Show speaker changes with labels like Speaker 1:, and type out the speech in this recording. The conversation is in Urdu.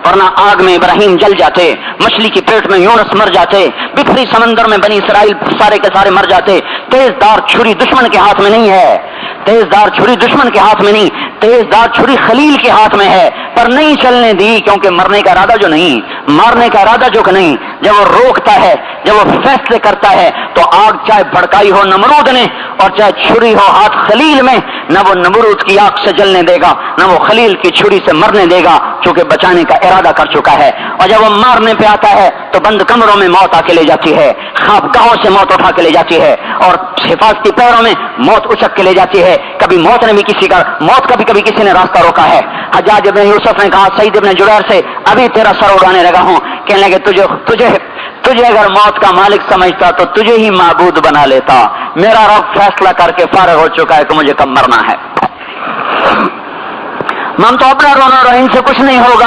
Speaker 1: ورنہ آگ میں ابراہیم جل جاتے، مچھلی کی پیٹ میں یونس مر جاتے، بکھری سمندر میں بنی اسرائیل سارے کے سارے مر جاتے۔ تیز دار چھری دشمن کے ہاتھ میں نہیں ہے، تیز دار چھری دشمن کے ہاتھ میں نہیں، تیز دار چھری خلیل کے ہاتھ میں ہے، پر نہیں چلنے دی، کیونکہ مرنے کا ارادہ جو نہیں، مارنے کا ارادہ جو کہ نہیں، جب وہ روکتا ہے، جب وہ فیصلے کرتا ہے تو آگ چاہے بھڑکائی ہو نمرود نے اور چاہے چھری ہو ہاتھ خلیل میں، نہ وہ نمرود کی آگ سے جلنے دے گا، نہ وہ خلیل کی چھری سے مرنے دے گا، چونکہ بچانے کا ارادہ کر چکا ہے۔ اور جب وہ مارنے پہ آتا ہے تو بند کمروں میں موت آ کے لے جاتی ہے، خوابگاہوں سے موت اٹھا کے لے جاتی ہے، اور حفاظتی پیروں میں موت اچک کے لے جاتی ہے۔ کبھی موت نے بھی کبھی کسی نے راستہ روکا ہے۔ حجاج ابن یوسف نے کہا سعید ابن جبیر سے ابھی تیرا سر اڑانے لگا ہوں، کہنے لگے تجھے اگر موت کا مالک سمجھتا تو تجھے ہی معبود بنا لیتا، میرا رب فیصلہ کر کے فارغ ہو چکا ہے کہ مجھے کب مرنا ہے، من تو اپنا رونا رو، ان سے کچھ نہیں ہوگا۔